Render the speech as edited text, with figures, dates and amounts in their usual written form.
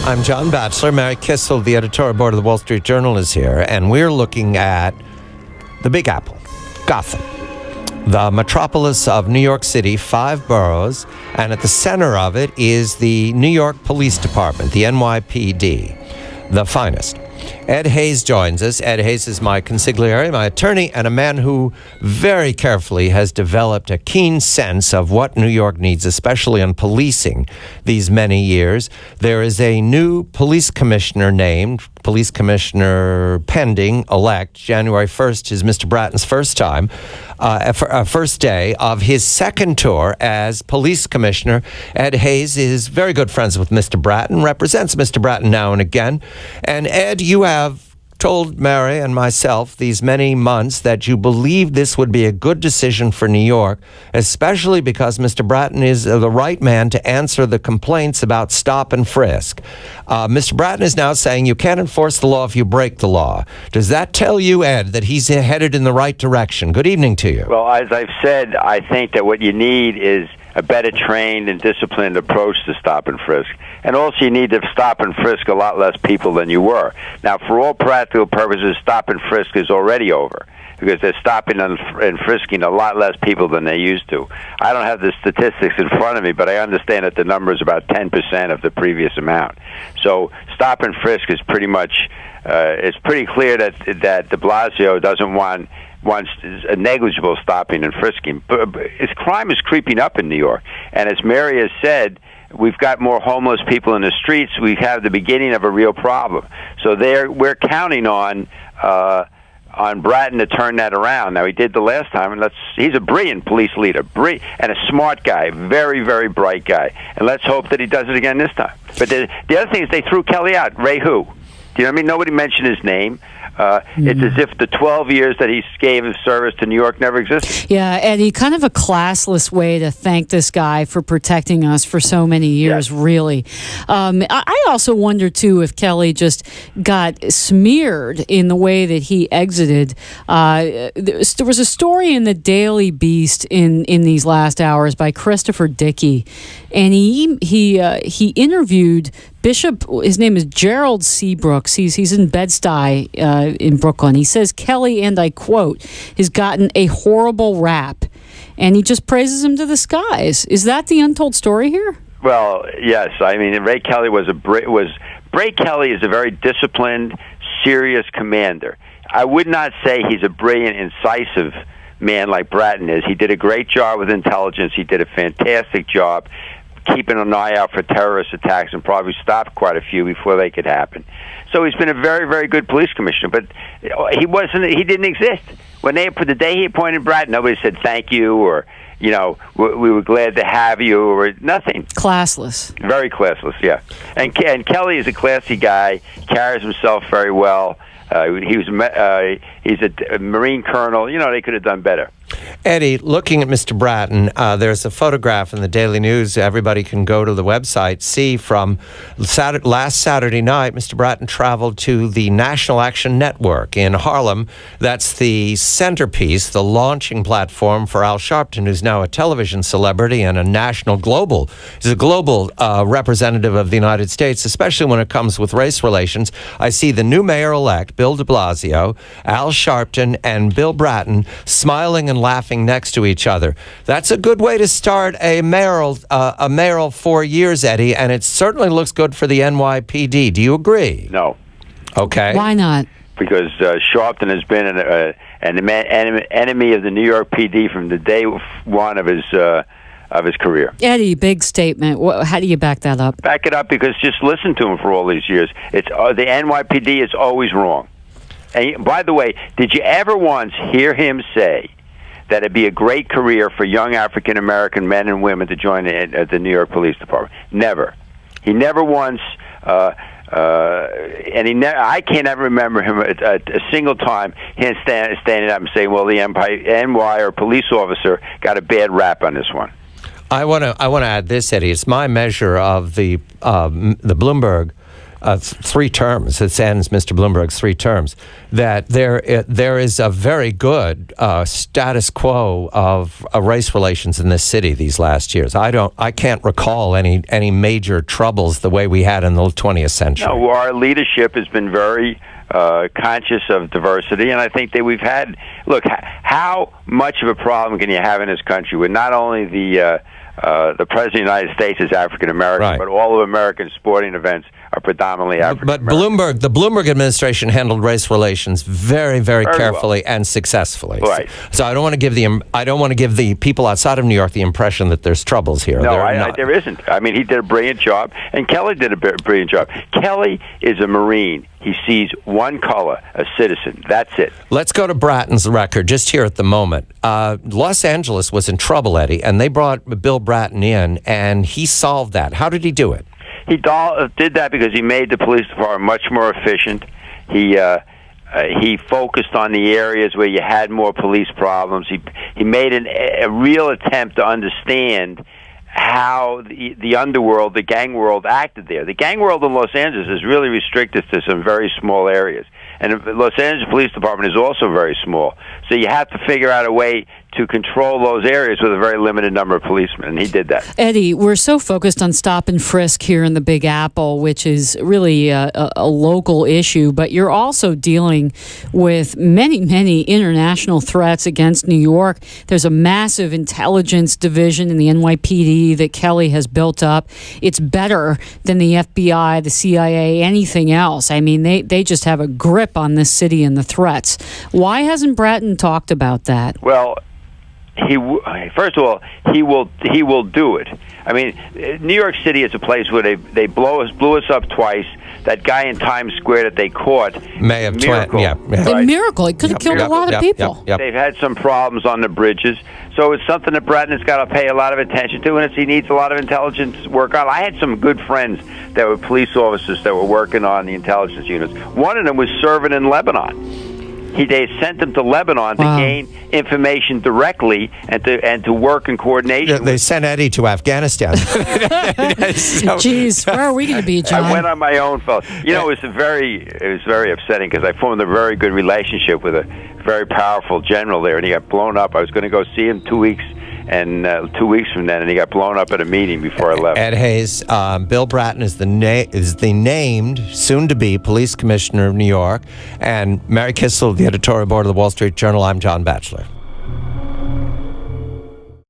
I'm John Batchelor. Mary Kissel, the editorial board of the Wall Street Journal, is here, and we're looking at the Big Apple, Gotham, the metropolis of New York City, 5 boroughs, and at the center of it is the New York Police Department, the NYPD, the finest. Ed Hayes joins us. Ed Hayes is my consigliere, my attorney, and a man who very carefully has developed a keen sense of what New York needs, especially on policing these many years. There is a new police commissioner named, police commissioner pending, elect. January 1st is Mr. Bratton's first time, first day of his second tour as police commissioner. Ed Hayes is very good friends with Mr. Bratton, represents Mr. Bratton now and again. And Ed, you have told Mary and myself these many months that you believe this would be a good decision for New York, especially because Mr. Bratton is the right man to answer the complaints about stop and frisk. Mr. Bratton is now saying you can't enforce the law if you break the law. Does that tell you, Ed, that he's headed in the right direction? Good evening to you. Well, as I've said, I think that what you need is a better trained and disciplined approach to stop and frisk. And also you need to stop and frisk a lot less people than you were. Now, for all practical purposes, stop and frisk is already over because they're stopping and frisking a lot less people than they used to. I don't have the statistics in front of me, but I understand that the number is about 10% of the previous amount. So stop and frisk is pretty much, it's pretty clear that de Blasio doesn't want a negligible stopping and frisking. But crime is creeping up in New York. And as Mary has said, we've got more homeless people in the streets. We have the beginning of a real problem. So we're counting on Bratton to turn that around. Now, he did the last time, and he's a brilliant police leader, and a smart guy, very, very bright guy. And let's hope that he does it again this time. But the other thing is they threw Kelly out. Ray who? Do you know what I mean? Nobody mentioned his name. It's as if the 12 years that he gave his service to New York never existed. Yeah, Eddie, kind of a classless way to thank this guy for protecting us for so many years, really. I also wonder, too, if Kelly just got smeared in the way that he exited. There was a story in the Daily Beast in these last hours by Christopher Dickey, and he interviewed Bishop. His name is Gerald Seabrooks. He's in Bed-Stuy in Brooklyn. He says Kelly, and I quote, has gotten a horrible rap, and he just praises him to the skies. Is that the untold story here? Well, yes. I mean, Ray Kelly Ray Kelly is a very disciplined, serious commander. I would not say he's a brilliant, incisive man like Bratton is. He did a great job with intelligence. He did a fantastic job keeping an eye out for terrorist attacks and probably stopped quite a few before they could happen. So he's been a very, very good police commissioner, but he didn't exist. The day he appointed Bratton, nobody said thank you or, you know, we were glad to have you or nothing. Classless. Very classless, yeah. And Kelly is a classy guy, carries himself very well. He's a Marine colonel. You know, they could have done better. Eddie, looking at Mr. Bratton, there's a photograph in the Daily News. Everybody can go to the website, see from last Saturday night, Mr. Bratton traveled to the National Action Network in Harlem. That's the centerpiece, the launching platform for Al Sharpton, who's now a television celebrity and a global representative of the United States, especially when it comes with race relations. I see the new mayor-elect, Bill de Blasio, Al Sharpton, and Bill Bratton smiling and laughing next to each other. That's a good way to start a mayoral 4 years, Eddie, and it certainly looks good for the NYPD. Do you agree? No. Okay. Why not? Because Sharpton has been an enemy of the New York PD from the day one of his career. Eddie, big statement. How do you back that up? Back it up because just listen to him for all these years. It's the NYPD is always wrong. And by the way, did you ever once hear him say that it'd be a great career for young African-American men and women to join the New York Police Department? Never. He never once, I can't ever remember him a single time him standing up and saying, well, the NY or police officer got a bad rap on this one. I want to add this, Eddie. It's my measure of the Bloomberg 3 terms. It ends Mr. Bloomberg's 3 terms. That there is a very good status quo of race relations in this city these last years. I can't recall any major troubles the way we had in the 20th century. No, our leadership has been very conscious of diversity, and I think that we've had. Look, how much of a problem can you have in this country with not only the President of the United States is African American, right, but all of American sporting events are predominantly African American. But the Bloomberg administration handled race relations very, very carefully well, and successfully. Right. So I don't want to give the people outside of New York the impression that there's troubles here. No, there isn't. I mean, he did a brilliant job, and Kelly did a brilliant job. Kelly is a Marine. He sees one color, a citizen. That's it. Let's go to Bratton's record just here at the moment. Los Angeles was in trouble, Eddie, and they brought Bill Bratton in, and he solved that. How did he do it? He did that because he made the police department much more efficient. He focused on the areas where you had more police problems. He made a real attempt to understand how the underworld, the gang world, acted there. The gang world in Los Angeles is really restricted to some very small areas. And the Los Angeles Police Department is also very small. So you have to figure out a way to control those areas with a very limited number of policemen, and he did that. Eddie, we're so focused on stop and frisk here in the Big Apple, which is really a local issue, but you're also dealing with many, many international threats against New York. There's a massive intelligence division in the NYPD that Kelly has built up. It's better than the FBI, the CIA, anything else. I mean, they just have a grip on this city and the threats. Why hasn't Bratton talked about that? Well, first of all, he will do it. I mean, New York City is a place where they blew us up twice. That guy in Times Square that they caught, May of miracle. A miracle. It could have killed a lot of people. They've had some problems on the bridges, so it's something that Bratton has got to pay a lot of attention to, and he needs a lot of intelligence work on. I had some good friends that were police officers that were working on the intelligence units. One of them was serving in Lebanon. They sent them to Lebanon to gain information directly and to work in coordination. Yeah, they sent Eddie to Afghanistan. Jeez, where are we going to be, John? I went on my own, fellas. You know, it was very upsetting because I formed a very good relationship with a very powerful general there, and he got blown up. I was going to go see him 2 weeks. And 2 weeks from then, and he got blown up at a meeting before I left. Ed Hayes, Bill Bratton is the named, soon-to-be police commissioner of New York, and Mary Kissel, the editorial board of the Wall Street Journal. I'm John Batchelor.